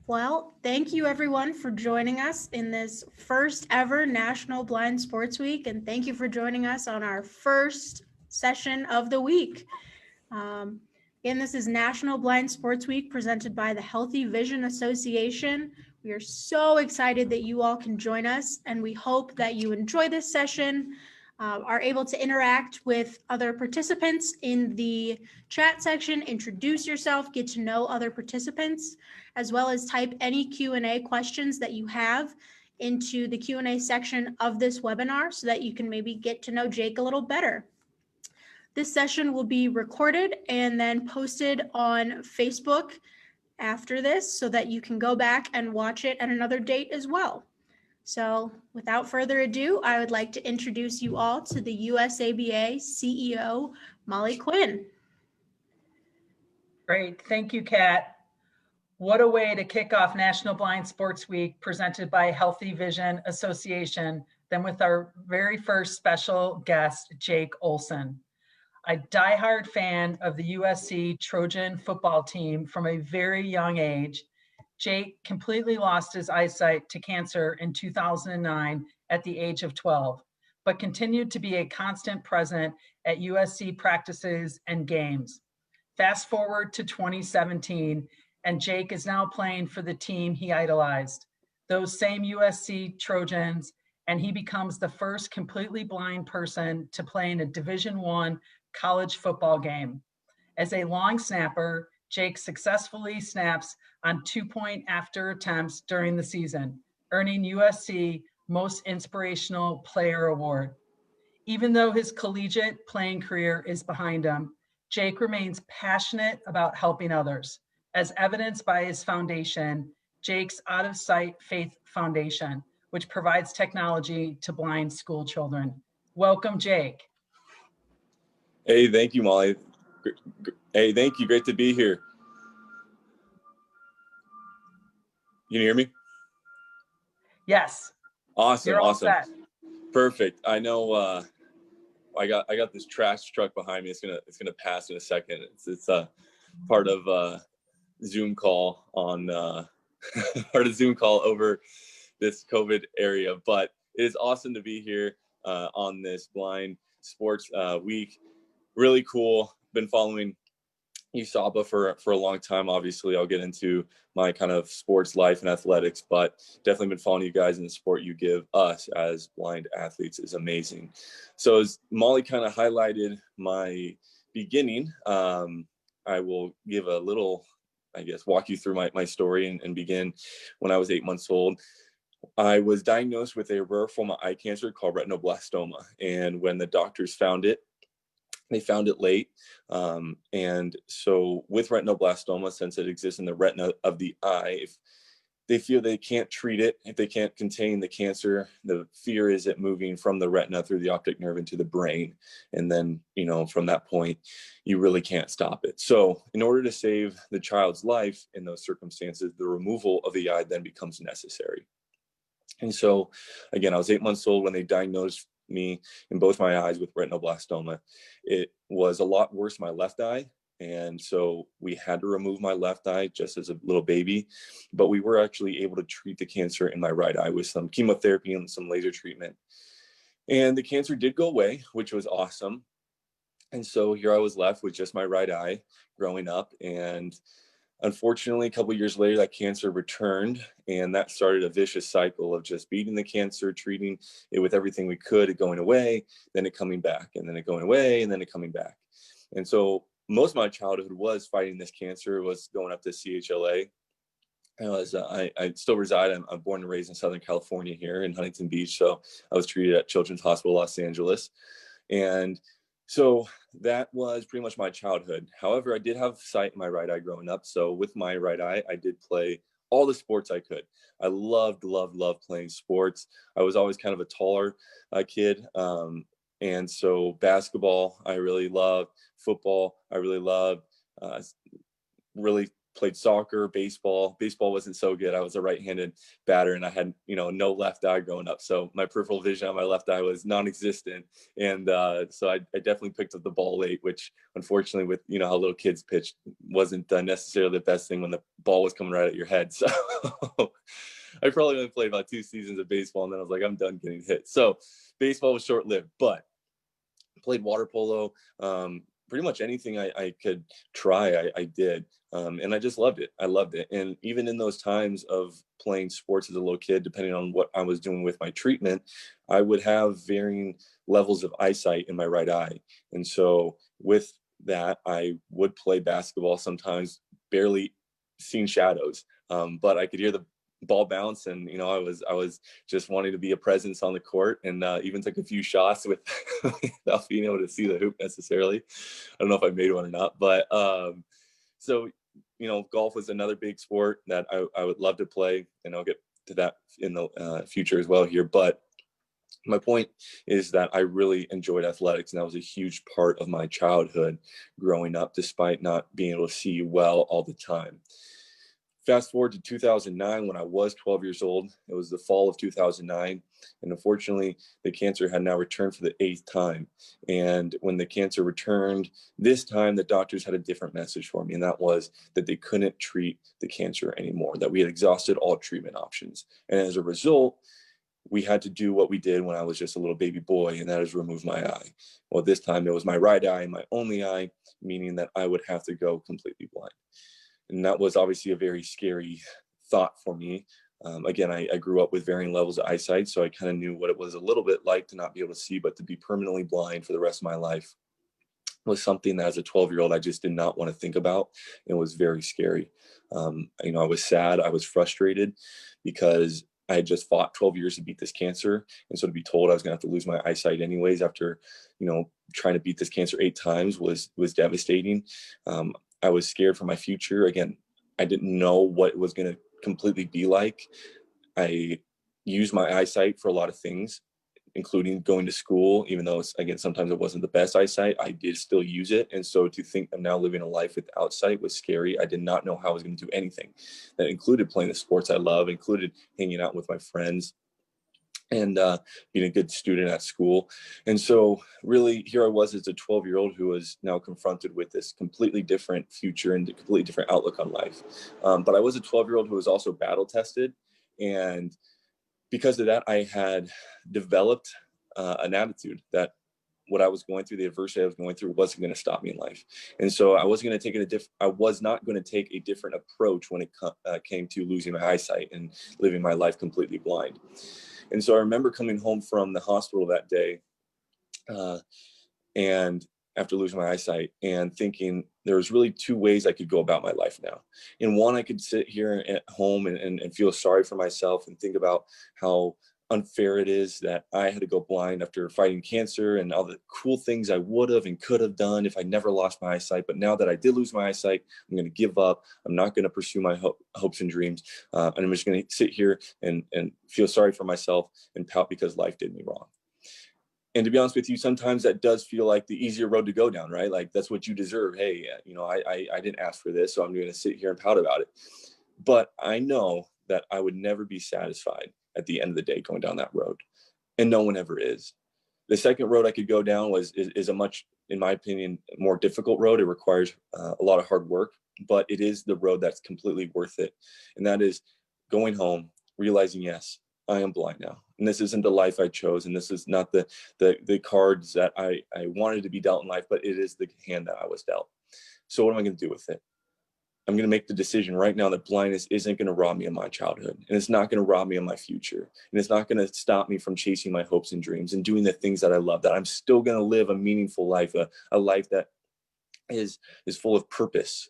Well, thank you everyone for joining us in this first ever National Blind Sports Week, and thank you for joining us on our first session of the week. Um, Again, this is National Blind Sports Week presented by the Healthy Vision Association. We are so excited that you all can join us, and we hope that you enjoy this session, are able to interact with other participants in the chat section, introduce yourself, get to know other participants, as well as type any Q&A questions that you have into the Q&A section of this webinar so that you can maybe get to know Jake a little better. This session will be recorded and then posted on Facebook after this so that you can go back and watch it at another date as well. So without further ado, I would like to introduce you all to the USABA CEO, Molly Quinn. Great, thank you, Kat. What a way to kick off National Blind Sports Week presented by Healthy Vision Association than with our very first special guest, Jake Olson. A diehard fan of the USC Trojan football team from a very young age, Jake completely lost his eyesight to cancer in 2009 at the age of 12, but continued to be a constant present at USC practices and games. Fast forward to 2017, and Jake is now playing for the team he idolized, those same USC Trojans, and he becomes the first completely blind person to play in a Division I college football game. As a long snapper, Jake successfully snaps on 2-point after attempts during the season, earning USC Most Inspirational Player Award. Even though his collegiate playing career is behind him, Jake remains passionate about helping others, as evidenced by his foundation, Jake's Out of Sight Faith Foundation, which provides technology to blind school children. Welcome, Jake. Hey, thank you, Molly. Hey, thank you. Great to be here. You can hear me? Yes. Awesome. You're all awesome. set. Perfect. I know I got this trash truck behind me. It's gonna pass in a second. It's part of Zoom call on part of Zoom call over this COVID area. But it is awesome to be here on this blind sports week. Really cool. Been following USABA for a long time. Obviously, I'll get into my kind of sports life and athletics, but definitely been following you guys, and the support you give us as blind athletes is amazing. So as Molly kind of highlighted my beginning, I will give a little, I guess, walk you through my story and begin when I was 8 months old. I was diagnosed with a rare form of eye cancer called retinoblastoma. And when the doctors found it, they found it late. And so with retinoblastoma, since it exists in the retina of the eye, if they feel they can't treat it, if they can't contain the cancer, the fear is it moving from the retina through the optic nerve into the brain. And then, from that point, you really can't stop it. So in order to save the child's life in those circumstances, the removal of the eye then becomes necessary. And so, again, I was 8 months old when they diagnosed me in both my eyes with retinoblastoma. It was a lot worse in my left eye. And so we had to remove my left eye just as a little baby, but we were actually able to treat the cancer in my right eye with some chemotherapy and some laser treatment. And the cancer did go away, which was awesome. And so here I was left with just my right eye growing up. And unfortunately, a couple of years later, that cancer returned, and that started a vicious cycle of just beating the cancer, treating it with everything we could, it going away, then it coming back, and then it going away, and then it coming back. And so most of my childhood was fighting this cancer, was going up to CHLA. I still reside, I'm born and raised in Southern California here in Huntington Beach, so I was treated at Children's Hospital Los Angeles. And so that was pretty much my childhood. However, I did have sight in my right eye growing up. So with my right eye, I did play all the sports I could. I loved playing sports. I was always kind of a taller kid. And so basketball, I really loved. Football, I really loved. Really played soccer, baseball. Baseball wasn't so good. I was a right-handed batter, and I had, no left eye growing up. So my peripheral vision on my left eye was non-existent. And so I definitely picked up the ball late, which unfortunately with, how little kids pitch wasn't necessarily the best thing when the ball was coming right at your head. So I probably only played about 2 seasons of baseball, and then I was like, I'm done getting hit. So baseball was short-lived, but played water polo, pretty much anything I could try, I did. And I just loved it. I loved it. And even in those times of playing sports as a little kid, depending on what I was doing with my treatment, I would have varying levels of eyesight in my right eye. And so with that, I would play basketball, sometimes barely seeing shadows, but I could hear the ball bounce, and I was just wanting to be a presence on the court, and even took a few shots without being able to see the hoop necessarily. I don't know if I made one or not, but so golf was another big sport that I would love to play, and I'll get to that in the future as well here. But my point is that I really enjoyed athletics, and that was a huge part of my childhood growing up, despite not being able to see well all the time. Fast forward to 2009, when I was 12 years old. It was the fall of 2009. And unfortunately, the cancer had now returned for the 8th time. And when the cancer returned, this time the doctors had a different message for me. And that was that they couldn't treat the cancer anymore, that we had exhausted all treatment options. And as a result, we had to do what we did when I was just a little baby boy, and that is remove my eye. Well, this time it was my right eye, my only eye, meaning that I would have to go completely blind. And that was obviously a very scary thought for me. Again, I grew up with varying levels of eyesight, so I kind of knew what it was a little bit like to not be able to see, but to be permanently blind for the rest of my life was something that as a 12-year-old, I just did not want to think about. It was very scary. I was sad. I was frustrated because I had just fought 12 years to beat this cancer. And so to be told I was going to have to lose my eyesight anyways after, trying to beat this cancer 8 times was devastating. I was scared for my future. Again, I didn't know what it was going to completely be like. I used my eyesight for a lot of things, including going to school, even though sometimes it wasn't the best eyesight, I did still use it. And so to think I'm now living a life without sight was scary. I did not know how I was going to do anything. That included playing the sports I love, included hanging out with my friends, and being a good student at school. And so really here I was as a 12-year-old who was now confronted with this completely different future and a completely different outlook on life. But I was a 12-year-old who was also battle tested. And because of that, I had developed an attitude that what I was going through, the adversity I was going through, wasn't going to stop me in life. And so I was not going to take a different approach when it came to losing my eyesight and living my life completely blind. And so I remember coming home from the hospital that day, and after losing my eyesight, and thinking there was really 2 ways I could go about my life now. In one, I could sit here at home and feel sorry for myself and think about how unfair it is that I had to go blind after fighting cancer and all the cool things I would have and could have done if I never lost my eyesight. But now that I did lose my eyesight, I'm going to give up. I'm not going to pursue my hopes and dreams. And I'm just going to sit here and feel sorry for myself and pout because life did me wrong. And to be honest with you, sometimes that does feel like the easier road to go down, right? Like that's what you deserve. Hey, I didn't ask for this, so I'm going to sit here and pout about it. But I know that I would never be satisfied at the end of the day going down that road. And no one ever is. The second road I could go down is a much, in my opinion, more difficult road. It requires a lot of hard work, but it is the road that's completely worth it. And that is going home, realizing, yes, I am blind now. And this isn't the life I chose. And this is not the cards that I wanted to be dealt in life, but it is the hand that I was dealt. So what am I going to do with it? I'm going to make the decision right now that blindness isn't going to rob me of my childhood, and it's not going to rob me of my future, and it's not going to stop me from chasing my hopes and dreams and doing the things that I love, that I'm still going to live a meaningful life, a life that is full of purpose.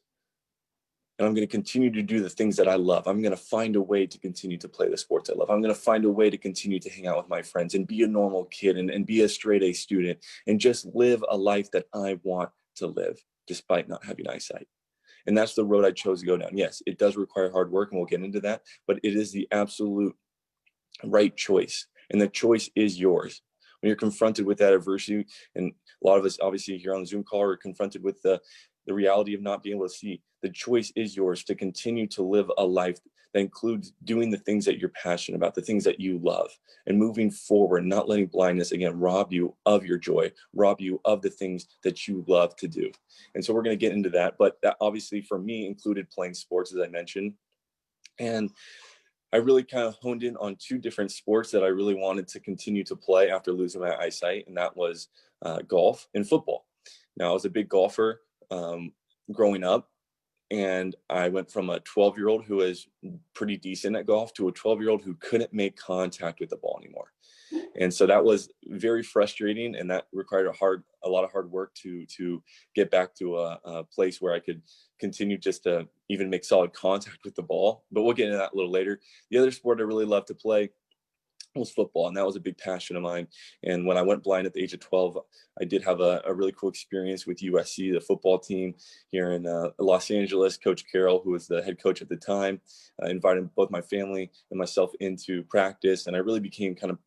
And I'm going to continue to do the things that I love. I'm going to find a way to continue to play the sports I love. I'm going to find a way to continue to hang out with my friends and be a normal kid and be a straight A student and just live a life that I want to live despite not having eyesight. And that's the road I chose to go down. Yes, it does require hard work, and we'll get into that, but it is the absolute right choice. And the choice is yours. When you're confronted with that adversity, and a lot of us obviously here on the Zoom call are confronted with the the reality of not being able to see. The choice is yours to continue to live a life that includes doing the things that you're passionate about, the things that you love, and moving forward, not letting blindness, again, rob you of your joy, rob you of the things that you love to do. And so we're going to get into that. But that obviously for me included playing sports, as I mentioned. And I really kind of honed in on two different sports that I really wanted to continue to play after losing my eyesight, and that was golf and football. Now, I was a big golfer growing up, and I went from a 12-year-old who was pretty decent at golf to a 12-year-old who couldn't make contact with the ball anymore. And so that was very frustrating, and that required a lot of hard work to get back to a place where I could continue just to even make solid contact with the ball. But we'll get into that a little later. The other sport I really loved to play was football, and that was a big passion of mine. And when I went blind at the age of 12, I did have a really cool experience with USC, the football team here in Los Angeles. Coach Carroll, who was the head coach at the time, invited both my family and myself into practice, and I really became kind of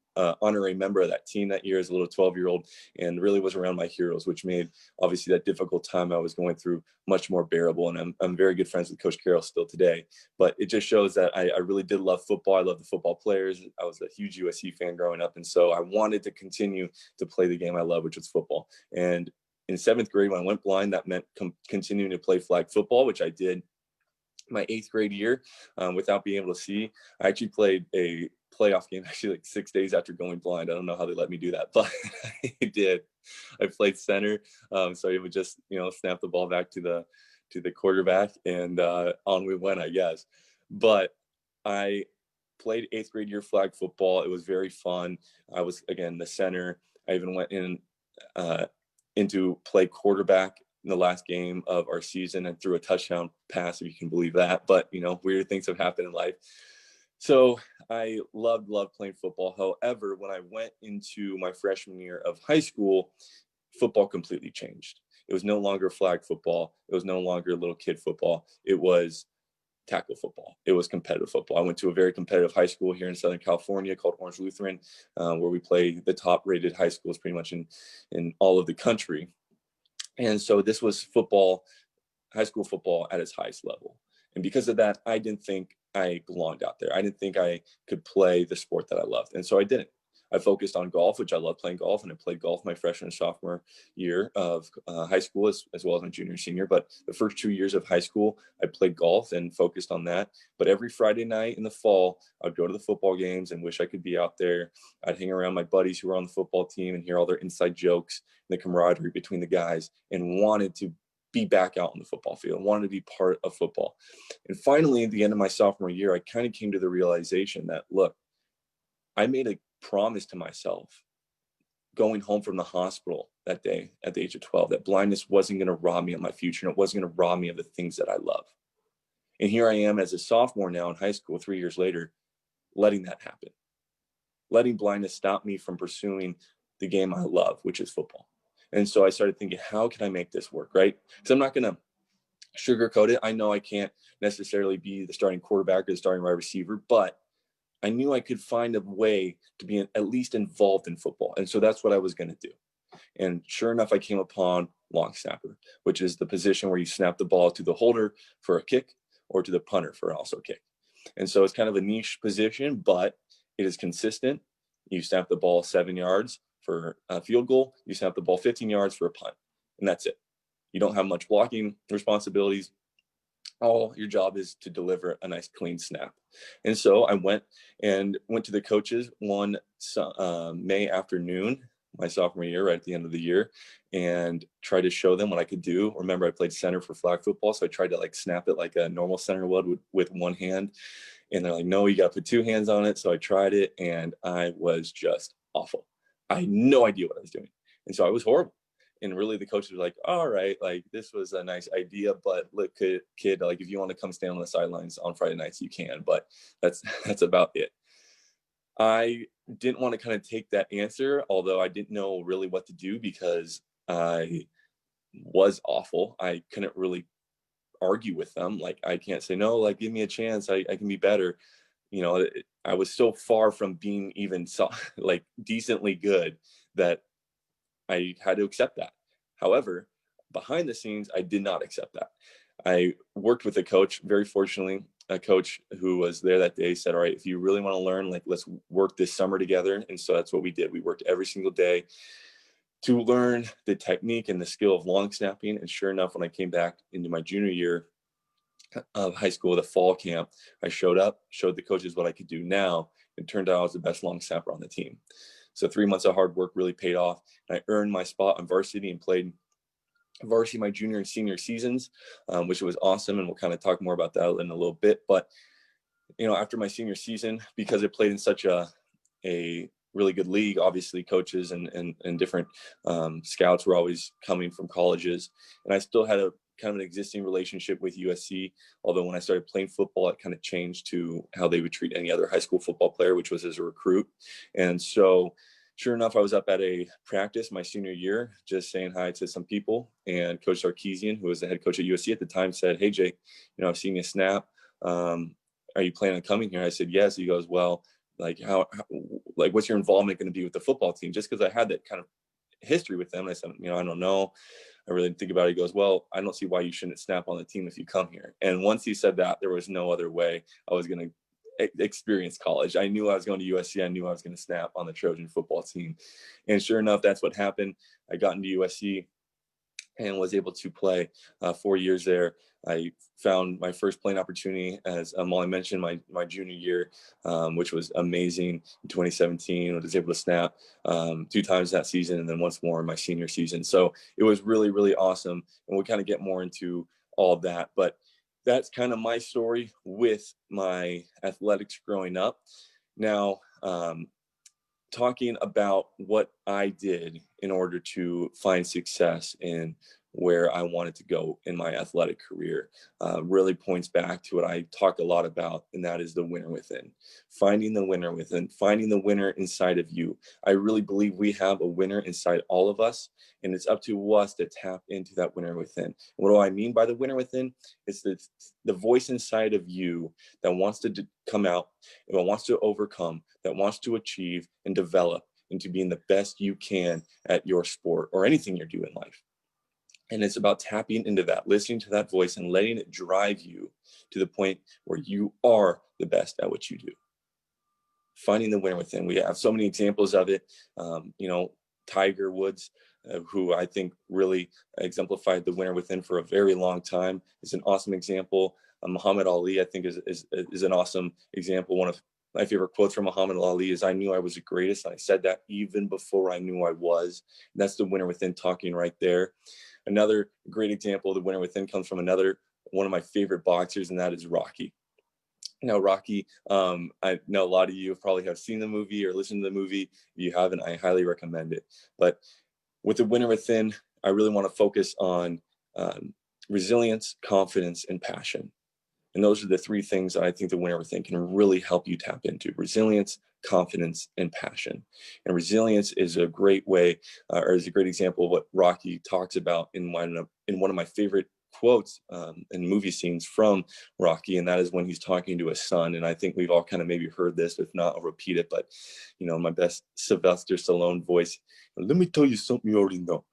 honorary member of that team that year as a little 12-year-old, and really was around my heroes, which made obviously that difficult time I was going through much more bearable. And I'm very good friends with Coach Carroll still today. But it just shows that I really did love football. I love the football players. I was a huge USC fan growing up, and so I wanted to continue to play the game I love, which was football. And in 7th grade, when I went blind, that meant continuing to play flag football, which I did my 8th grade year without being able to see. I actually played a playoff game actually like 6 days after going blind. I don't know how they let me do that, but I did. I played center, so it would just snap the ball back to the quarterback, and on we went, I guess. But I played 8th grade year flag football. It was very fun. I was, again, the center. I even went into play quarterback in the last game of our season and threw a touchdown pass, if you can believe that. But weird things have happened in life. So I loved playing football. However, when I went into my freshman year of high school, football completely changed. It was no longer flag football. It was no longer little kid football. It was tackle football. It was competitive football. I went to a very competitive high school here in Southern California called Orange Lutheran, where we play the top rated high schools pretty much in all of the country. And so this was football, high school football at its highest level. And because of that, I didn't think I belonged out there. I didn't think I could play the sport that I loved. And so I didn't. I focused on golf, which I love playing golf. And I played golf my freshman and sophomore year of high school, as well as my junior and senior. But the first 2 years of high school, I played golf and focused on that. But every Friday night in the fall, I'd go to the football games and wish I could be out there. I'd hang around my buddies who were on the football team and hear all their inside jokes, and the camaraderie between the guys, and wanted to be back out on the football field, wanted to be part of football. And finally, at the end of my sophomore year, I kind of came to the realization that, look, I made a promise to myself going home from the hospital that day at the age of 12 that blindness wasn't going to rob me of my future, and it wasn't going to rob me of the things that I love. And here I am as a sophomore now in high school, 3 years later, letting that happen, letting blindness stop me from pursuing the game I love, which is football. And so I started thinking, how can I make this work, right? Because I'm not going to sugarcoat it. I know I can't necessarily be the starting quarterback or the starting wide receiver, but I knew I could find a way to be at least involved in football. And so that's what I was going to do. And sure enough, I came upon long snapper, which is the position where you snap the ball to the holder for a kick or to the punter for also a kick. And so it's kind of a niche position, but it is consistent. You snap the ball 7 yards for a field goal. You snap the ball 15 yards for a punt. And that's it. You don't have much blocking responsibilities. All your job is to deliver a nice clean snap. And so I went to the coaches one May afternoon, my sophomore year, right at the end of the year, and tried to show them what I could do. Remember, I played center for flag football, so I tried to snap it like a normal center would with one hand. And they're like, no, you got to put two hands on it. So I tried it, and I was just awful. I had no idea what I was doing. And so I was horrible. And really the coaches were like, all right, this was a nice idea, but look, kid, if you want to come stand on the sidelines on Friday nights, you can, but that's about it. I didn't want to kind of take that answer, although I didn't know really what to do because I was awful. I couldn't really argue with them. I can't say, no, give me a chance. I can be better. I was so far from being even decently good that I had to accept that. However, behind the scenes, I did not accept that. I worked with a coach, very fortunately, a coach who was there that day said, all right, if you really want to learn, like, let's work this summer together. And so that's what we did. We worked every single day to learn the technique and the skill of long snapping. And sure enough, when I came back into my junior year of high school, the fall camp, I showed up, showed the coaches what I could do now, and turned out I was the best long snapper on the team. So 3 months of hard work really paid off. And I earned my spot on varsity and played varsity my junior and senior seasons, which was awesome. And we'll kind of talk more about that in a little bit. But, after my senior season, because I played in such a really good league, obviously coaches and different scouts were always coming from colleges. And I still had a kind of an existing relationship with USC. Although when I started playing football, it kind of changed to how they would treat any other high school football player, which was as a recruit. And so sure enough, I was up at a practice my senior year, just saying hi to some people. And Coach Sarkeesian, who was the head coach at USC at the time, said, hey, Jake, I've seen you snap. Are you planning on coming here? I said, yes. He goes, well, like what's your involvement going to be with the football team? Just because I had that kind of history with them. And I said, I don't know. I really didn't think about it. He goes, well, I don't see why you shouldn't snap on the team if you come here. And once he said that, there was no other way I was going to experience college. I knew I was going to USC. I knew I was going to snap on the Trojan football team. And sure enough, that's what happened. I got into USC and was able to play 4 years there. I found my first playing opportunity, as Molly mentioned, my junior year, which was amazing in 2017. I was able to snap 2 times that season and then once more in my senior season. So it was really, really awesome. And we'll kind of get more into all of that. But that's kind of my story with my athletics growing up. Now, talking about what I did in order to find success in where I wanted to go in my athletic career really points back to what I talk a lot about, and that is the winner within. Finding the winner within, finding the winner inside of you. I really believe we have a winner inside all of us, and it's up to us to tap into that winner within. And what do I mean by the winner within? It's the voice inside of you that wants to come out, that wants to overcome, that wants to achieve and develop into being the best you can at your sport or anything you're doing in life. And it's about tapping into that, listening to that voice and letting it drive you to the point where you are the best at what you do. Finding the winner within. We have so many examples of it. Tiger Woods, who I think really exemplified the winner within for a very long time, is an awesome example. Muhammad Ali, I think, is an awesome example. One of my favorite quotes from Muhammad Ali is, I knew I was the greatest. And I said that even before I knew I was. And that's the winner within talking right there. Another great example of the winner within comes from one of my favorite boxers, and that is Rocky. Now, Rocky, I know a lot of you probably have seen the movie or listened to the movie. If you haven't, I highly recommend it. But with the winner within, I really want to focus on resilience, confidence, and passion. And those are the 3 things that I think the winner within can really help you tap into: resilience, confidence, and passion. And resilience is a great way, or is a great example of what Rocky talks about in one of my favorite quotes and movie scenes from Rocky. And that is when he's talking to his son. And I think we've all kind of maybe heard this. If not, I'll repeat it. But, my best Sylvester Stallone voice, let me tell you something you already know.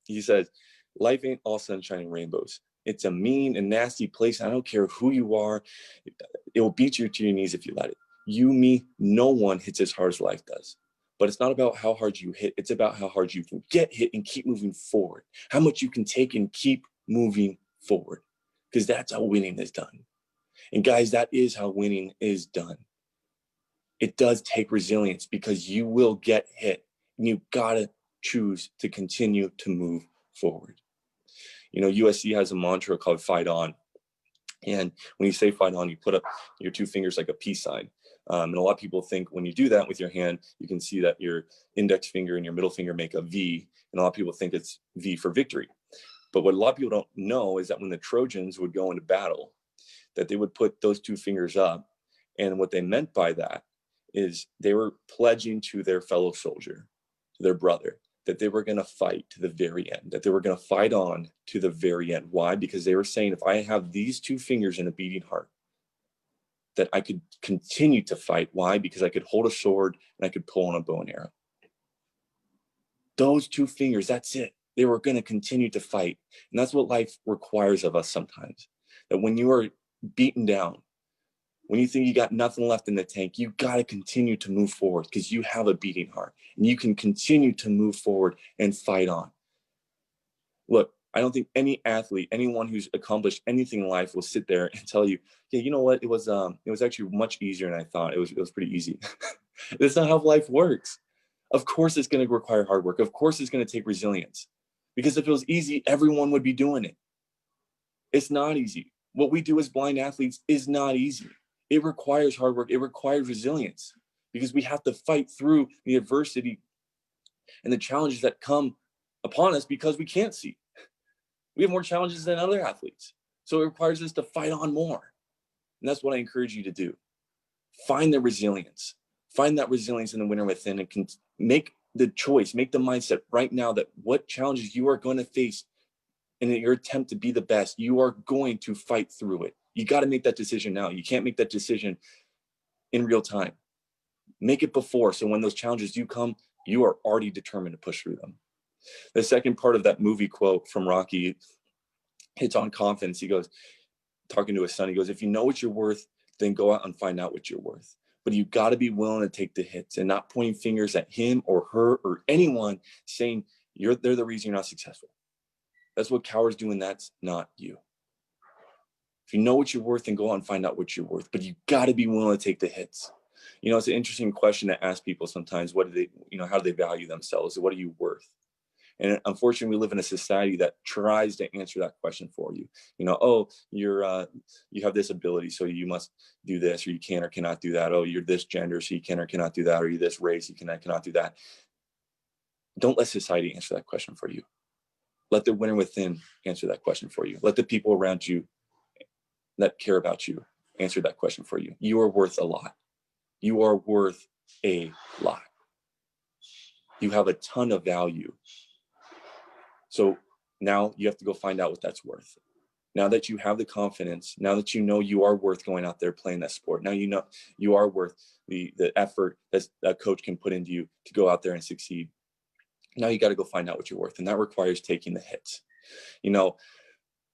He says, life ain't all sunshine and rainbows. It's a mean and nasty place. I don't care who you are. It will beat you to your knees if you let it. You, me, no one hits as hard as life does. But it's not about how hard you hit. It's about how hard you can get hit and keep moving forward. How much you can take and keep moving forward. Because that's how winning is done. And guys, that is how winning is done. It does take resilience, because you will get hit. And you gotta choose to continue to move forward. USC has a mantra called fight on. And when you say fight on, you put up your 2 fingers like a peace sign. And a lot of people think when you do that with your hand, you can see that your index finger and your middle finger make a V. And a lot of people think it's V for victory. But what a lot of people don't know is that when the Trojans would go into battle, that they would put those 2 fingers up. And what they meant by that is they were pledging to their fellow soldier, to their brother, that they were going to fight to the very end, that they were going to fight on to the very end. Why? Because they were saying, if I have these 2 fingers and a beating heart, that I could continue to fight. Why? Because I could hold a sword and I could pull on a bow and arrow. Those 2 fingers, that's it. They were going to continue to fight. And that's what life requires of us sometimes. That when you are beaten down, when you think you got nothing left in the tank, you got to continue to move forward because you have a beating heart and you can continue to move forward and fight on. Look, I don't think any athlete, anyone who's accomplished anything in life will sit there and tell you, yeah, you know what? It was actually much easier than I thought. It was pretty easy. That's not how life works. Of course, it's going to require hard work. Of course, it's going to take resilience, because if it was easy, everyone would be doing it. It's not easy. What we do as blind athletes is not easy. It requires hard work. It requires resilience, because we have to fight through the adversity and the challenges that come upon us because we can't see. We have more challenges than other athletes. So it requires us to fight on more. And that's what I encourage you to do. Find the resilience. Find that resilience in the winner within, and can make the choice, make the mindset right now that what challenges you are going to face in your attempt to be the best, you are going to fight through it. You got to make that decision now. You can't make that decision in real time. Make it before, so when those challenges do come, you are already determined to push through them. The second part of that movie quote from Rocky hits on confidence. He goes, talking to his son, he goes, if you know what you're worth, then go out and find out what you're worth. But you got to be willing to take the hits and not pointing fingers at him or her or anyone saying they're the reason you're not successful. That's what cowards do, and that's not you. If you know what you're worth, then go out and find out what you're worth. But you got to be willing to take the hits. You know, it's an interesting question to ask people sometimes. What do they, how do they value themselves? What are you worth? And unfortunately, we live in a society that tries to answer that question for you. You have this ability, so you must do this, or you can or cannot do that. Oh, you're this gender, so you can or cannot do that, or you're this race, you can or cannot do that. Don't let society answer that question for you. Let the winner within answer that question for you. Let the people around you that care about you answer that question for you. You are worth a lot. You are worth a lot. You have a ton of value. So now you have to go find out what that's worth. Now that you have the confidence, now that you know you are worth going out there playing that sport, now you know you are worth the effort that a coach can put into you to go out there and succeed. Now you got to go find out what you're worth, and that requires taking the hits.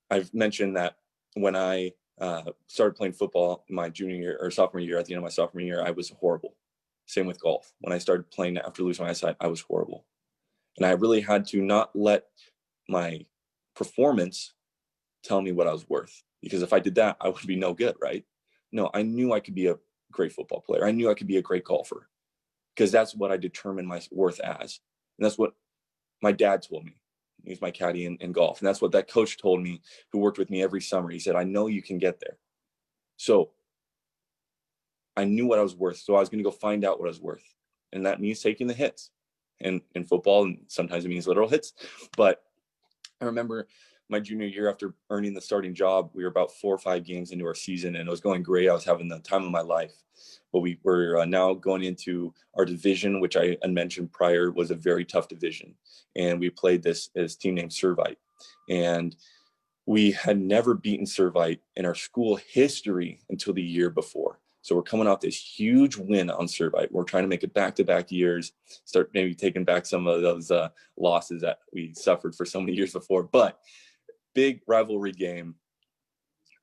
I've mentioned that when I started playing football my junior year or sophomore year, at the end of my sophomore year, I was horrible. Same with golf. When I started playing after losing my eyesight, I was horrible. And I really had to not let my performance tell me what I was worth, because if I did that, I would be no good, right? No, I knew I could be a great football player. I knew I could be a great golfer, because that's what I determined my worth as. And that's what my dad told me. He's my caddy in golf. And that's what that coach told me, who worked with me every summer. He said, I know you can get there. So I knew what I was worth. So I was going to go find out what I was worth. And that means taking the hits. And in football, and sometimes it means literal hits. But I remember my junior year, after earning the starting job, we were about 4 or 5 games into our season, and it was going great. I was having the time of my life. But we were now going into our division, which I had mentioned prior was a very tough division. And we played this team named Servite. And we had never beaten Servite in our school history until the year before. So we're coming off this huge win on Servite. We're trying to make it back-to-back years, start maybe taking back some of those losses that we suffered for so many years before. But big rivalry game.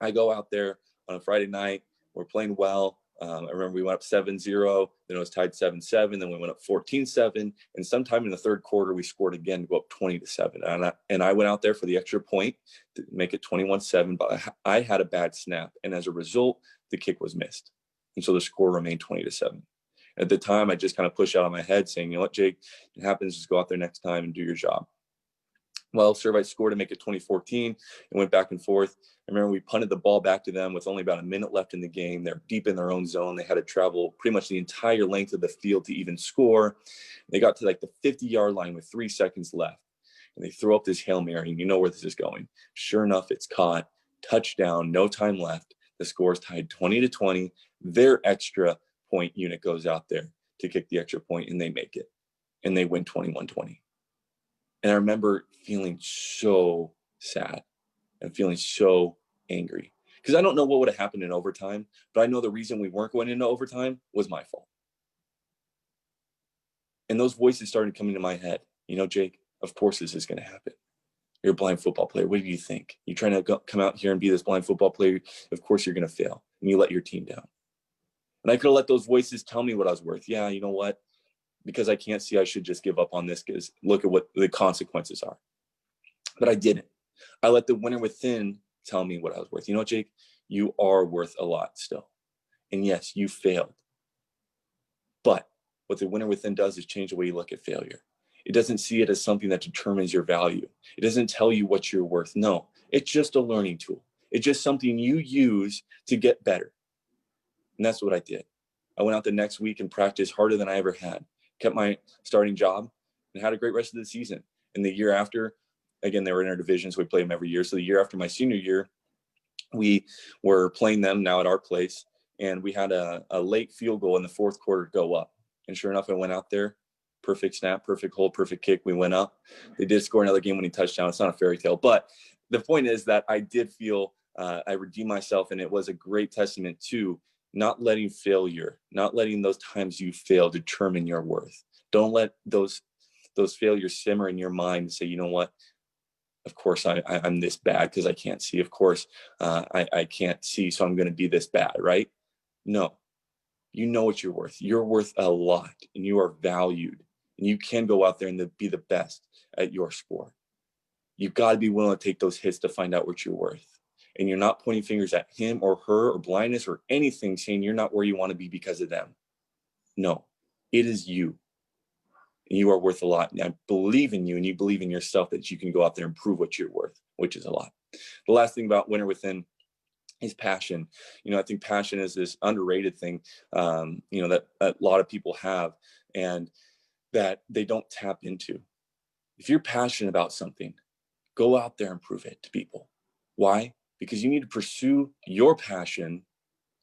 I go out there on a Friday night. We're playing well. I remember we went up 7-0, then it was tied 7-7, then we went up 14-7, and sometime in the third quarter we scored again to go up 20-7. And I went out there for the extra point to make it 21-7, but I had a bad snap, and as a result, the kick was missed. And so the score remained 20-7. At the time, I just kind of pushed out of my head saying, you know what, Jake, it happens, just go out there next time and do your job. Well, Servite scored to make it 2014 and went back and forth. I remember we punted the ball back to them with only about a minute left in the game. They're deep in their own zone. They had to travel pretty much the entire length of the field to even score. They got to like the 50-yard line with 3 seconds left. And they throw up this Hail Mary, and you know where this is going. Sure enough, it's caught. Touchdown, no time left. The score is tied 20-20. Their extra point unit goes out there to kick the extra point, and they make it. And they win 21-20. And I remember feeling so sad and feeling so angry, because I don't know what would have happened in overtime, but I know the reason we weren't going into overtime was my fault. And those voices started coming to my head. You know, Jake, Of course this is going to happen. You're a blind football player. What do you think? You're trying to come out here and be this blind football player. Of course you're going to fail, and you let your team down. And I could have let those voices tell me what I was worth. Yeah, you know what? Because I can't see, I should just give up on this because look at what the consequences are. But I didn't. I let the winner within tell me what I was worth. You know, Jake, you are worth a lot still. And yes, you failed. But what the winner within does is change the way you look at failure. It doesn't see it as something that determines your value. It doesn't tell you what you're worth. No, it's just a learning tool. It's just something you use to get better. And that's what I did. I went out the next week and practiced harder than I ever had, kept my starting job, and had a great rest of the season. And the year after, again, they were in our division, so we played them every year. So the year after my senior year, we were playing them now at our place, and we had a late field goal in the fourth quarter go up. And sure enough, I went out there, perfect snap, perfect hold, perfect kick. We went up. They did score another game-winning touchdown. It's not a fairy tale, but the point is that I did feel I redeemed myself, and it was a great testament to not letting failure, not letting those times you fail determine your worth. Don't let those failures simmer in your mind and say, you know what? Of course I'm this bad because I can't see. Of course I can't see, so I'm going to be this bad, right? No, you know what you're worth. You're worth a lot, and you are valued, and you can go out there and be the best at your sport. You've got to be willing to take those hits to find out what you're worth. And you're not pointing fingers at him or her or blindness or anything, saying you're not where you want to be because of them. No, it is you. And you are worth a lot. And I believe in you, and you believe in yourself that you can go out there and prove what you're worth, which is a lot. The last thing about winner within is passion. You know, I think passion is this underrated thing, you know, that a lot of people have and that they don't tap into. If you're passionate about something, go out there and prove it to people. Why? Because you need to pursue your passion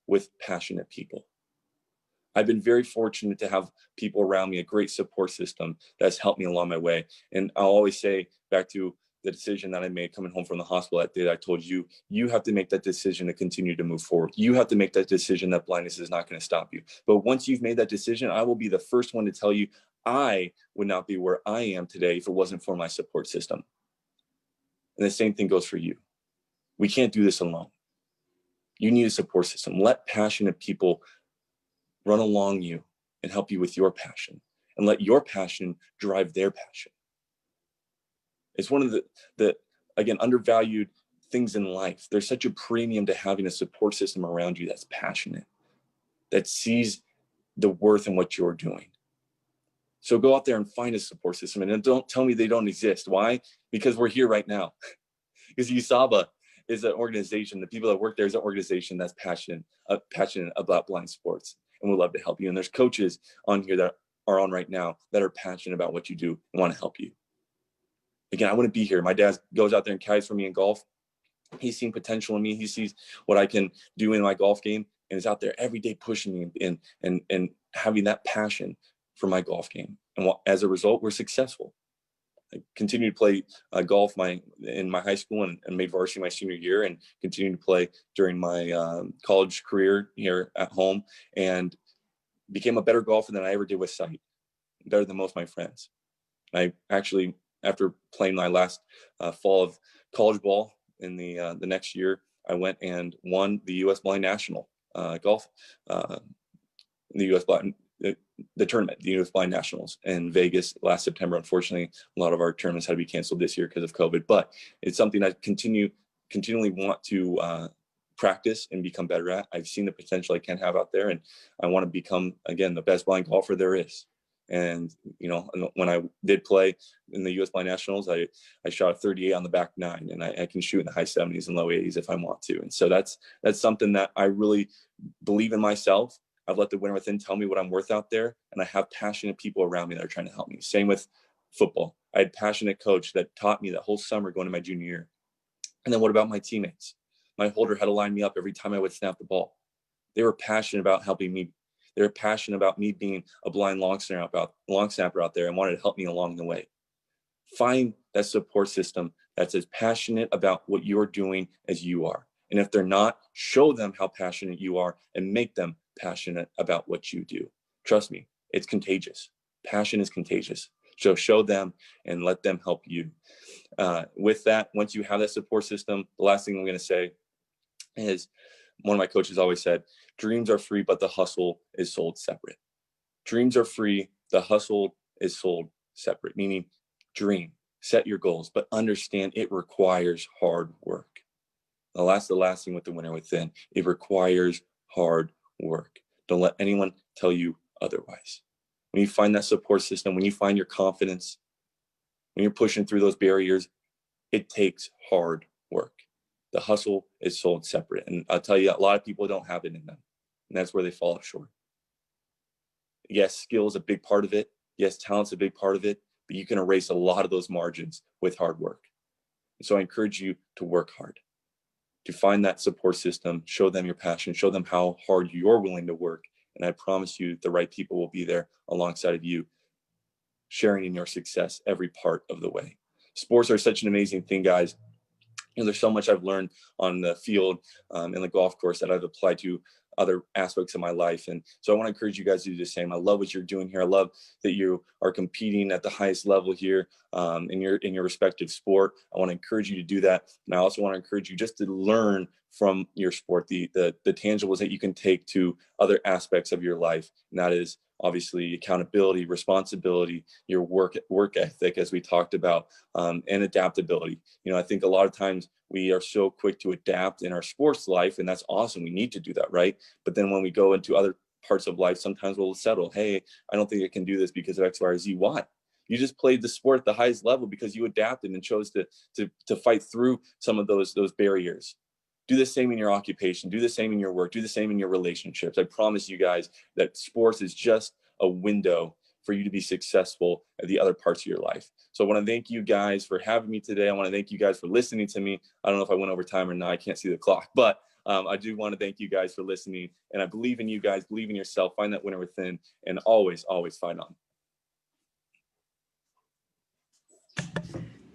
with passionate people. I've been very fortunate to have people around me, a great support system that's helped me along my way. And I'll always say back to the decision that I made coming home from the hospital that day that I told you, you have to make that decision to continue to move forward. You have to make that decision that blindness is not going to stop you. But once you've made that decision, I will be the first one to tell you I would not be where I am today if it wasn't for my support system. And the same thing goes for you. We can't do this alone. You need a support system. Let passionate people run along you and help you with your passion, and let your passion drive their passion. It's one of the again, undervalued things in life. There's such a premium to having a support system around you that's passionate, that sees the worth in what you're doing. So go out there and find a support system, and don't tell me they don't exist. Why? Because we're here right now. Because USABA is an organization, the people that work there is an organization that's passionate about blind sports, and would love to help you. And there's coaches on here that are on right now that are passionate about what you do and want to help you. Again, I wouldn't be here. My dad goes out there and kites for me in golf. He's seen potential in me. He sees what I can do in my golf game, and is out there every day pushing me and having that passion for my golf game. And as a result, we're successful. I continued to play golf in my high school and made varsity my senior year, and continued to play during my college career here at home, and became a better golfer than I ever did with sight, better than most of my friends. I actually, after playing my last fall of college ball in the next year, I went and won the U.S. Blind National golf, the U.S. Blind the tournament, the U.S. Blind Nationals in Vegas last September. Unfortunately, a lot of our tournaments had to be canceled this year because of COVID, but it's something I continually want to practice and become better at. I've seen the potential I can have out there, and I want to become, again, the best blind golfer there is. And, you know, when I did play in the U.S. Blind Nationals, I shot a 38 on the back nine, and I can shoot in the high 70s and low 80s if I want to. And so that's something that I really believe in myself. I've let the winner within tell me what I'm worth out there, and I have passionate people around me that are trying to help me. Same with football. I had a passionate coach that taught me that whole summer going to my junior year. And then what about my teammates? My holder had to line me up every time I would snap the ball. They were passionate about helping me. They were passionate about me being a blind long snapper out there, and wanted to help me along the way. Find that support system that's as passionate about what you're doing as you are. And if they're not, show them how passionate you are and make them passionate about what you do. Trust me, it's contagious. Passion is contagious. So show them and let them help you. With that, once you have that support system, the last thing I'm going to say is, one of my coaches always said, dreams are free, but the hustle is sold separate. Dreams are free, the hustle is sold separate, meaning dream, set your goals, but understand it requires hard work. The last thing with the winner within, it requires hard work. Don't let anyone tell you otherwise. When you find that support system, when you find your confidence, when you're pushing through those barriers, it takes hard work. The hustle is sold separate. And I'll tell you, a lot of people don't have it in them. And that's where they fall short. Yes, skill is a big part of it. Yes, talent's a big part of it. But you can erase a lot of those margins with hard work. And so I encourage you to work hard, to find that support system, show them your passion, show them how hard you're willing to work. And I promise you, the right people will be there alongside of you, sharing in your success every part of the way. Sports are such an amazing thing, guys. There's so much I've learned on the field and the golf course that I've applied to other aspects of my life. And so I want to encourage you guys to do the same. I love what you're doing here. I love that you are competing at the highest level here in your respective sport. I want to encourage you to do that. And I also want to encourage you just to learn from your sport, the tangibles that you can take to other aspects of your life. And that is obviously accountability, responsibility, your work ethic, as we talked about, and adaptability. I think a lot of times we are so quick to adapt in our sports life, and that's awesome. We need to do that, right? But then when we go into other parts of life, sometimes we'll settle. Hey, I don't think I can do this because of X, Y, or Z. Why? You just played the sport at the highest level because you adapted and chose to fight through some of those barriers. Do the same in your occupation, do the same in your work, do the same in your relationships. I promise you guys that sports is just a window for you to be successful at the other parts of your life. So I want to thank you guys for having me today. I want to thank you guys for listening to me. I don't know if I went over time or not. I can't see the clock, but I do want to thank you guys for listening. And I believe in you guys, believe in yourself, find that winner within, and always, always fight on.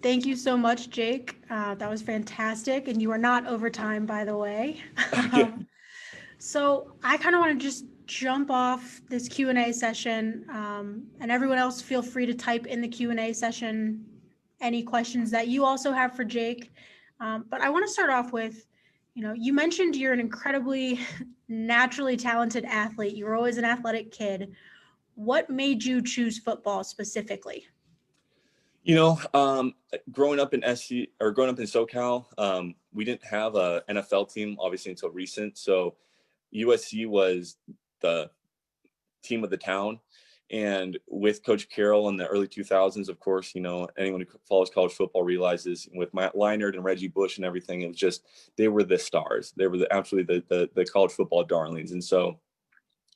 Thank you so much, Jake. That was fantastic. And you are not over time, by the way. So I kind of want to just jump off this Q&A session, and everyone else feel free to type in the Q&A session any questions that you also have for Jake. But I want to start off with, you mentioned you're an incredibly naturally talented athlete. You were always an athletic kid. What made you choose football specifically? Growing up in SoCal, we didn't have a NFL team, obviously, until recent. So USC was the team of the town. And with Coach Carroll in the early 2000s, of course, anyone who follows college football realizes with Matt Leinart and Reggie Bush and everything, it was just, they were the stars. They were absolutely the college football darlings. And so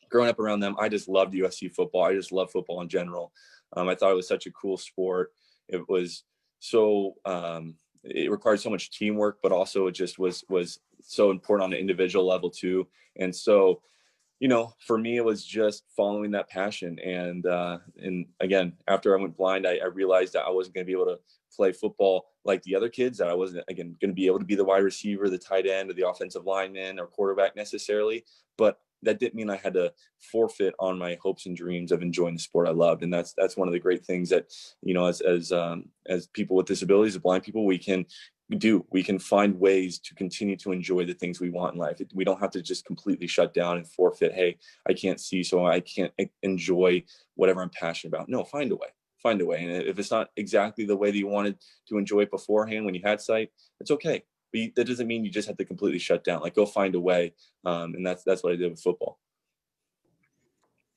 growing up around them, I just loved USC football. I just love football in general. I thought it was such a cool sport. It was so, it required so much teamwork, but also it just was so important on an individual level too. And so, for me, it was just following that passion. And again, after I went blind, I realized that I wasn't going to be able to play football like the other kids, that I wasn't, again, going to be able to be the wide receiver, the tight end, or the offensive lineman or quarterback necessarily. But that didn't mean I had to forfeit on my hopes and dreams of enjoying the sport I loved. And that's one of the great things that, as people with disabilities, as blind people, we can find ways to continue to enjoy the things we want in life. We don't have to just completely shut down and forfeit. Hey, I can't see, so I can't enjoy whatever I'm passionate about. No, find a way. And if it's not exactly the way that you wanted to enjoy it beforehand when you had sight, it's okay. But that doesn't mean you just have to completely shut down. Like, go find a way. And that's what I did with football.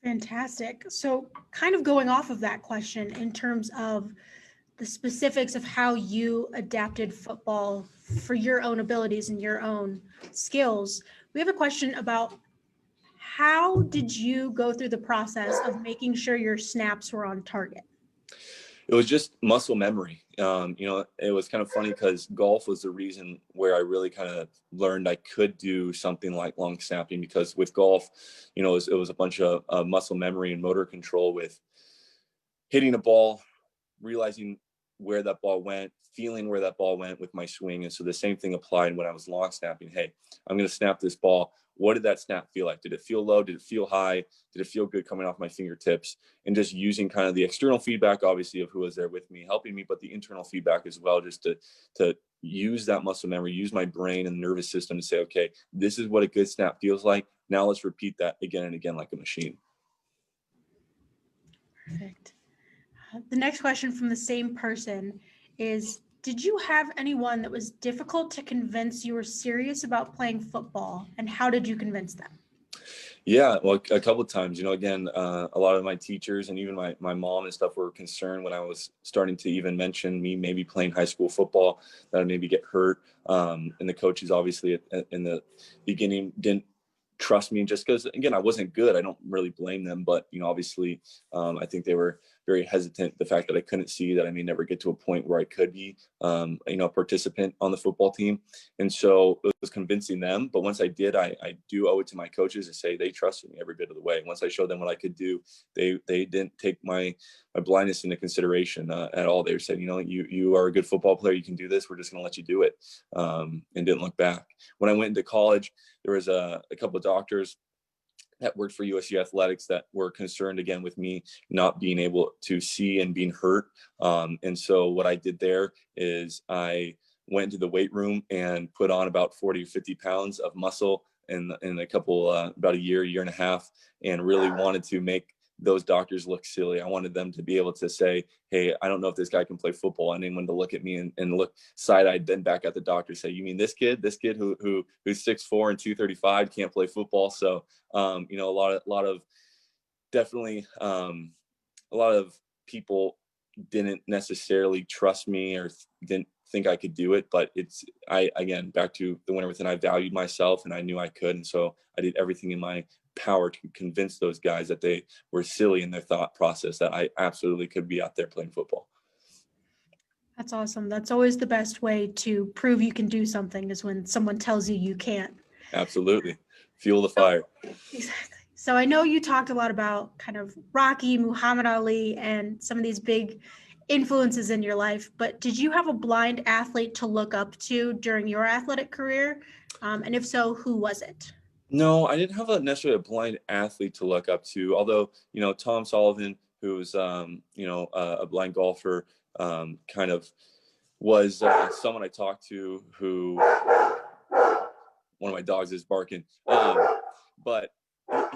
Fantastic. So kind of going off of that question in terms of the specifics of how you adapted football for your own abilities and your own skills, we have a question about how did you go through the process of making sure your snaps were on target? It was just muscle memory. It was kind of funny because golf was the reason where I really kind of learned I could do something like long snapping, because with golf, it was a bunch of muscle memory and motor control with hitting a ball, realizing where that ball went, feeling where that ball went with my swing. And so the same thing applied when I was long snapping. Hey, I'm going to snap this ball. What did that snap feel like? Did it feel low? Did it feel high? Did it feel good coming off my fingertips? And just using kind of the external feedback, obviously, of who was there with me, helping me, but the internal feedback as well, just to use that muscle memory, use my brain and nervous system to say, okay, this is what a good snap feels like. Now let's repeat that again and again like a machine. Perfect. The next question from the same person is, did you have anyone that was difficult to convince you were serious about playing football, and how did you convince them? Yeah, well, a couple of times, again, a lot of my teachers and even my mom and stuff were concerned when I was starting to even mention me maybe playing high school football, that I'd maybe get hurt. And the coaches obviously in the beginning didn't trust me just because, again, I wasn't good. I don't really blame them, but obviously I think they were very hesitant. The fact that I couldn't see that I may never get to a point where I could be a participant on the football team. And so it was convincing them, but once I did, I do owe it to my coaches to say they trusted me every bit of the way. Once I showed them what I could do, they didn't take my blindness into consideration at all. They said, you are a good football player, you can do this, we're just going to let you do it, and didn't look back. When I went into college, there was a couple of doctors that worked for USC Athletics that were concerned again with me not being able to see and being hurt. And so what I did there is I went into the weight room and put on about 40 or 50 pounds of muscle in a couple, about a year and a half, and really wanted to make those doctors look silly. I wanted them to be able to say, hey, I don't know if this guy can play football. And anyone to look at me and look side-eyed then back at the doctor, say, you mean this kid who's 6'4" and 235 can't play football? So, a lot of definitely a lot of people didn't necessarily trust me or didn't think I could do it, but again, back to the winner within, I valued myself and I knew I could. And so I did everything in my power to convince those guys that they were silly in their thought process, that I absolutely could be out there playing football. That's awesome. That's always the best way to prove you can do something, is when someone tells you you can't. Absolutely. Fuel the fire. Exactly. So I know you talked a lot about kind of Rocky, Muhammad Ali, and some of these big influences in your life, but did you have a blind athlete to look up to during your athletic career? And if so, who was it? No, I didn't have necessarily a blind athlete to look up to, although, Tom Sullivan, who's, a blind golfer, kind of was someone I talked to who, one of my dogs is barking, but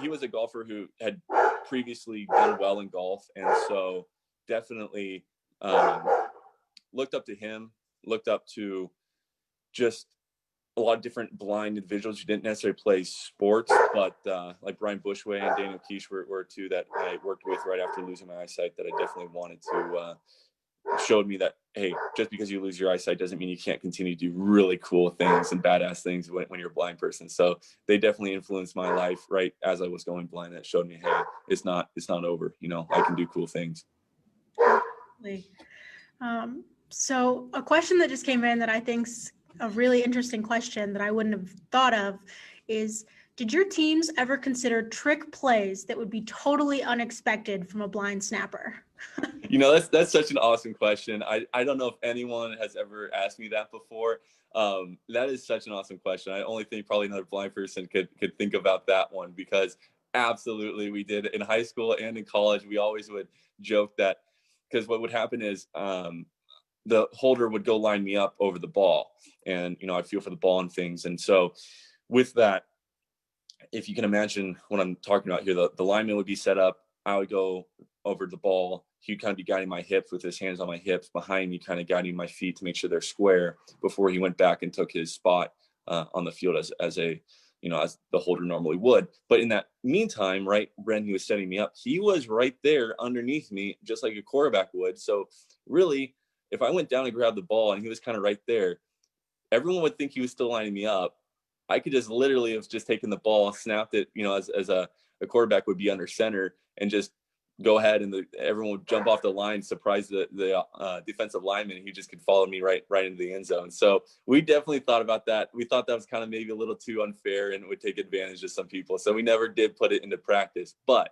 he was a golfer who had previously done well in golf. And so definitely looked up to him, looked up to just a lot of different blind individuals who didn't necessarily play sports, but like Brian Bushway and Daniel Keish were two that I worked with right after losing my eyesight, that I definitely wanted to, showed me that, hey, just because you lose your eyesight doesn't mean you can't continue to do really cool things and badass things when you're a blind person. So they definitely influenced my life right as I was going blind. That showed me, hey, it's not over. I can do cool things. So a question that just came in that I think's a really interesting question that I wouldn't have thought of is, did your teams ever consider trick plays that would be totally unexpected from a blind snapper? That's such an awesome question. I don't know if anyone has ever asked me that before. That is such an awesome question. I only think probably another blind person could think about that one, because absolutely we did in high school and in college. We always would joke that, because what would happen is the holder would go line me up over the ball, and I'd feel for the ball and things. And so with that, if you can imagine what I'm talking about here, the lineman would be set up, I would go over the ball, he'd kind of be guiding my hips with his hands on my hips, behind me kind of guiding my feet to make sure they're square, before he went back and took his spot on the field as the holder normally would. But in that meantime, right, when he was setting me up, he was right there underneath me, just like a quarterback would. So really, if I went down and grabbed the ball and he was kind of right there, everyone would think he was still lining me up. I could just literally have just taken the ball, snapped it, as a quarterback would be under center, and just go ahead, and everyone would jump off the line, surprise the defensive lineman, and he just could follow me right into the end zone. So we definitely thought about that. We thought that was kind of maybe a little too unfair and would take advantage of some people. So we never did put it into practice. But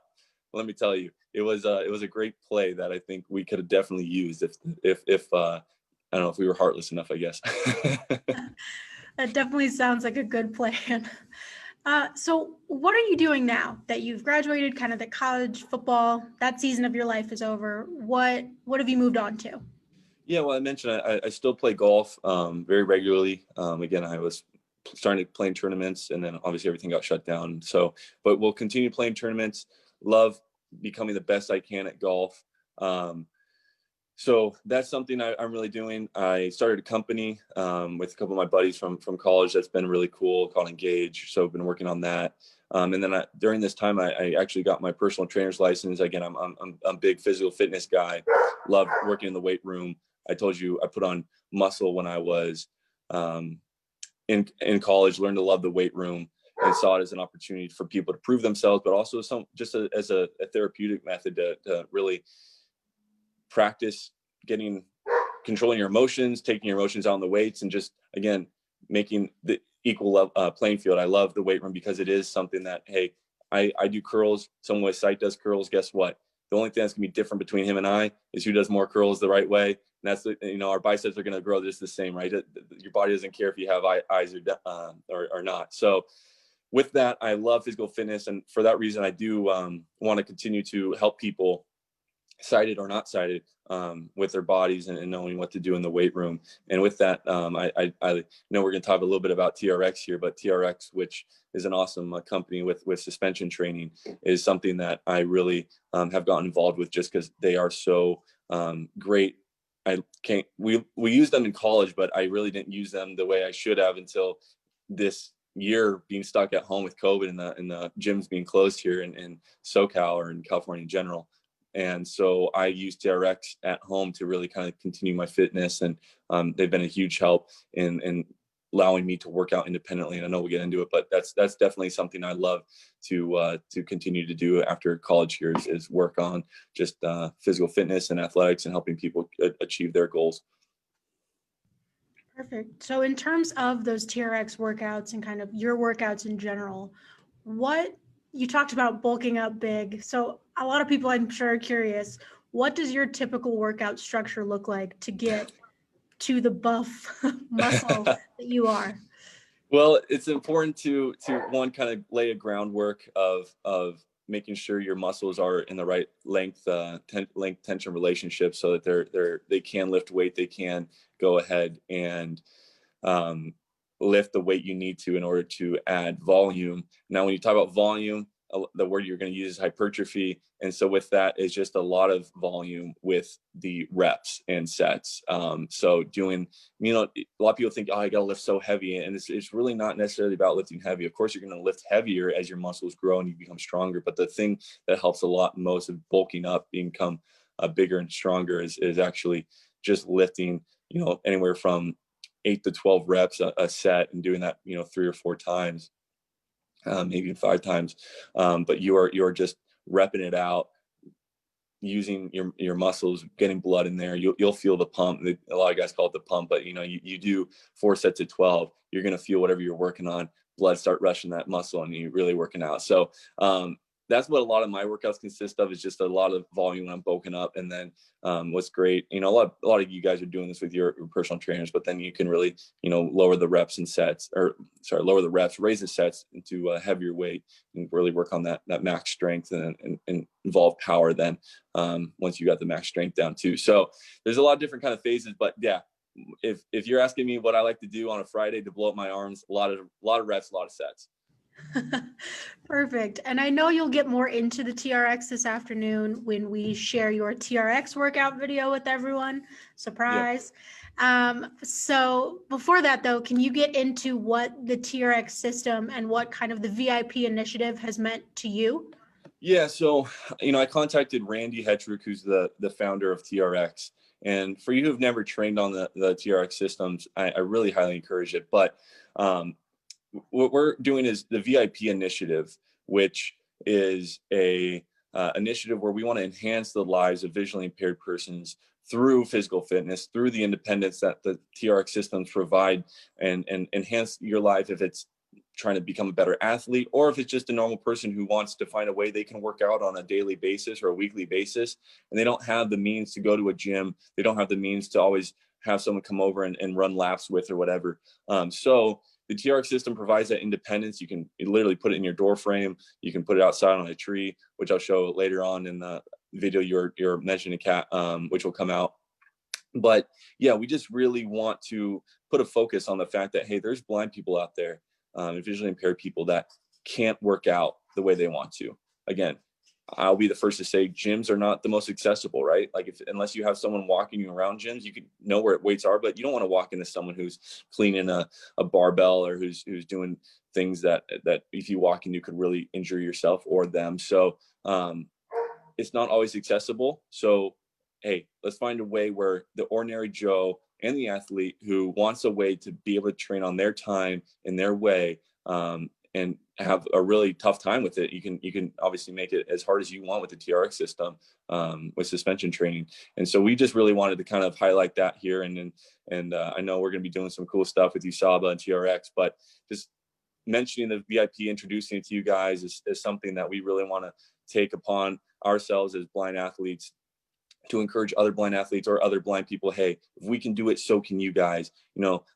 let me tell you, it was a great play that I think we could have definitely used if I don't know if we were heartless enough, I guess. That definitely sounds like a good plan. So what are you doing now that you've graduated, kind of the college football, that season of your life is over? What have you moved on to? Yeah, well, I mentioned I still play golf very regularly. Again, I was starting to play in tournaments, and then obviously everything got shut down. So, but we'll continue playing tournaments. Love becoming the best I can at golf. So that's something I'm really doing. I started a company with a couple of my buddies from college. That's been really cool, called Engage. So I've been working on that. And then during this time, I actually got my personal trainer's license. Again, I'm a big physical fitness guy. Love working in the weight room. I told you I put on muscle when I was in college. Learned to love the weight room and saw it as an opportunity for people to prove themselves, but also as a therapeutic method to really practice controlling your emotions, taking your emotions out on the weights, and just, again, making the equal playing field. I love the weight room because it is something that, hey, I do curls. Someone with sight does curls. Guess what? The only thing that's gonna be different between him and I is who does more curls the right way. And that's, our biceps are gonna grow just the same, right? Your body doesn't care if you have eyes or not. So with that, I love physical fitness, and for that reason, I do want to continue to help people, sighted or not sighted, with their bodies and knowing what to do in the weight room. And with that, I know we're going to talk a little bit about TRX here, but TRX, which is an awesome company with suspension training, is something that I really have gotten involved with just because they are so great. We used them in college, but I really didn't use them the way I should have until this year, being stuck at home with COVID and the gyms being closed here in SoCal or in California in general. And so I use TRX at home to really kind of continue my fitness. And they've been a huge help in allowing me to work out independently. And I know we'll get into it, but that's definitely something I love to continue to do after college years, is work on just physical fitness and athletics and helping people achieve their goals. Perfect. So in terms of those TRX workouts and kind of your workouts in general, what you talked about bulking up big. So a lot of people, I'm sure, are curious, what does your typical workout structure look like to get to the buff muscle that you are? Well, it's important to one, kind of lay a groundwork of making sure your muscles are in the right length tension relationship, so that they can lift weight, they can go ahead and lift the weight you need to in order to add volume. Now, when you talk about volume, the word you're going to use is hypertrophy. And so with that is just a lot of volume with the reps and sets. So doing, a lot of people think, oh, I got to lift so heavy. And it's really not necessarily about lifting heavy. Of course, you're going to lift heavier as your muscles grow and you become stronger. But the thing that helps a lot most of bulking up, become bigger and stronger, is actually just lifting, anywhere from 8 to 12 reps a set, and doing that, 3 or 4 times. Maybe even 5 times, but you're just repping it out, using your muscles, getting blood in there. You'll feel the pump. A lot of guys call it the pump, but you do 4 sets of 12. You're gonna feel whatever you're working on. Blood start rushing that muscle, and you're really working out. So that's what a lot of my workouts consist of, is just a lot of volume when I'm bulking up. And then what's great, a lot of you guys are doing this with your personal trainers, but then you can really, lower the reps and sets, lower the reps, raise the sets into a heavier weight, and really work on that max strength and involve power then once you got the max strength down too. So there's a lot of different kind of phases, but yeah, if you're asking me what I like to do on a Friday to blow up my arms, a lot of reps, a lot of sets. Perfect. And I know you'll get more into the TRX this afternoon when we share your TRX workout video with everyone. Surprise. Yep. So before that, though, can you get into what the TRX system and what kind of the VIP initiative has meant to you? Yeah. So, I contacted Randy Hetrick, who's the founder of TRX. And for you who've never trained on the TRX systems, I really highly encourage it. But what we're doing is the VIP initiative, which is a initiative where we want to enhance the lives of visually impaired persons through physical fitness, through the independence that the TRX systems provide, and enhance your life if it's trying to become a better athlete, or if it's just a normal person who wants to find a way they can work out on a daily basis or a weekly basis, and they don't have the means to go to a gym. They don't have the means to always have someone come over and run laps with or whatever. So the TRX system provides that independence. You can literally put it in your door frame. You can put it outside on a tree, which I'll show later on in the video you're mentioning, Kat, which will come out. But yeah, we just really want to put a focus on the fact that, hey, there's blind people out there, and visually impaired people that can't work out the way they want to. Again, I'll be the first to say gyms are not the most accessible, right? Like unless you have someone walking you around gyms, you can know where weights are, but you don't want to walk into someone who's cleaning a barbell or who's doing things that if you walk in, you could really injure yourself or them. So it's not always accessible. So, hey, let's find a way where the ordinary Joe and the athlete who wants a way to be able to train on their time in their way, and have a really tough time with it. You can obviously make it as hard as you want with the TRX system, with suspension training. And so we just really wanted to kind of highlight that here. And I know we're going to be doing some cool stuff with USABA and TRX, but just mentioning the VIP, introducing it to you guys is something that we really want to take upon ourselves as blind athletes, to encourage other blind athletes or other blind people. Hey, if we can do it, so can you guys.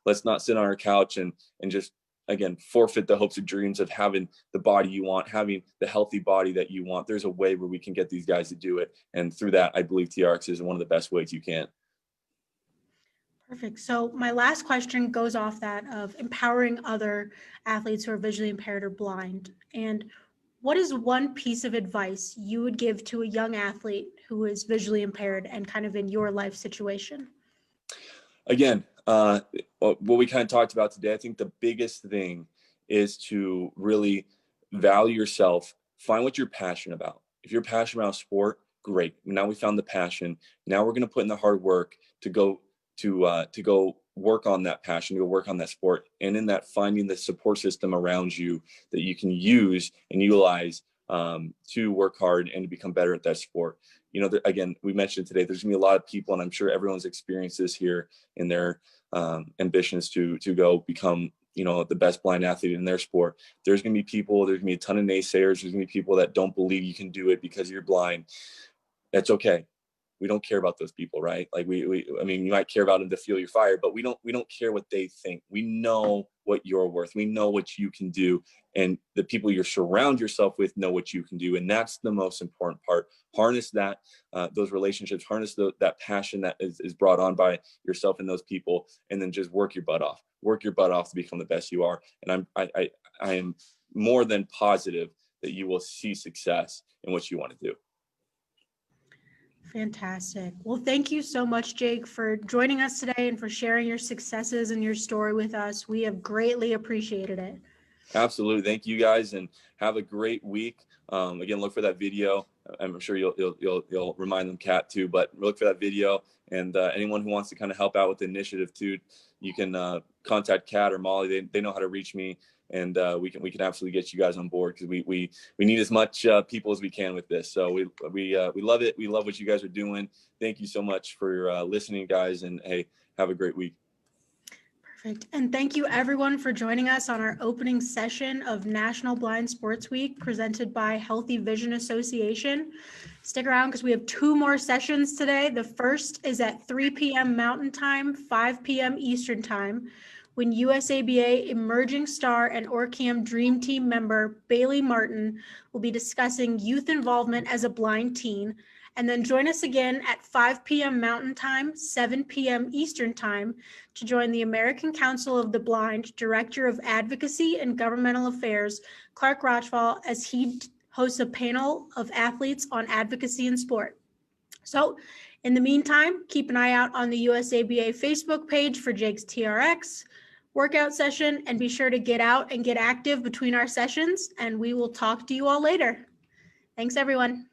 Let's not sit on our couch and just, again, forfeit the hopes and dreams of having the body you want, having the healthy body that you want. There's a way where we can get these guys to do it. And through that, I believe TRX is one of the best ways you can. Perfect. So my last question goes off that of empowering other athletes who are visually impaired or blind. And what is one piece of advice you would give to a young athlete who is visually impaired and kind of in your life situation? Again, what we kind of talked about today, I think the biggest thing is to really value yourself, find what you're passionate about. If you're passionate about sport, great. Now we found the passion. Now we're going to put in the hard work to go work on that passion, to go work on that sport. And in that, finding the support system around you that you can use and utilize to work hard and to become better at that sport. Again, we mentioned today, there's gonna be a lot of people, and I'm sure everyone's experienced this here in their ambitions to go become, the best blind athlete in their sport. There's gonna be people, there's gonna be a ton of naysayers. There's gonna be people that don't believe you can do it because you're blind. That's okay. We don't care about those people, right? Like I mean, you might care about them to fuel your fire, but we don't care what they think. We know what you're worth. We know what you can do. And the people you surround yourself with know what you can do. And that's the most important part. Harness that, those relationships, harness that passion that is brought on by yourself and those people, and then just work your butt off. Work your butt off to become the best you are. And I am more than positive that you will see success in what you want to do. Fantastic. Well, thank you so much, Jake, for joining us today and for sharing your successes and your story with us. We have greatly appreciated it. Absolutely. Thank you guys, and have a great week. Again, look for that video. I'm sure you'll remind them, Kat, too, but look for that video. And anyone who wants to kind of help out with the initiative too, you can contact Kat or Molly. They know how to reach me, and we can absolutely get you guys on board, because we need as much people as we can with this. So we love it. We love what you guys are doing. Thank you so much for listening, guys, and hey, have a great week. Perfect. And thank you everyone for joining us on our opening session of National Blind Sports Week presented by Healthy Vision Association. Stick around because we have 2 more sessions today. The first is at 3 p.m. Mountain Time, 5 p.m. Eastern Time, when USABA Emerging Star and OrCam Dream Team member Bailey Martin will be discussing youth involvement as a blind teen. And then join us again at 5 p.m. Mountain Time, 7 p.m. Eastern Time to join the American Council of the Blind Director of Advocacy and Governmental Affairs, Clark Rochfall, as he hosts a panel of athletes on advocacy in sport. So in the meantime, keep an eye out on the USABA Facebook page for Jake's TRX workout session, and be sure to get out and get active between our sessions, and we will talk to you all later. Thanks, everyone.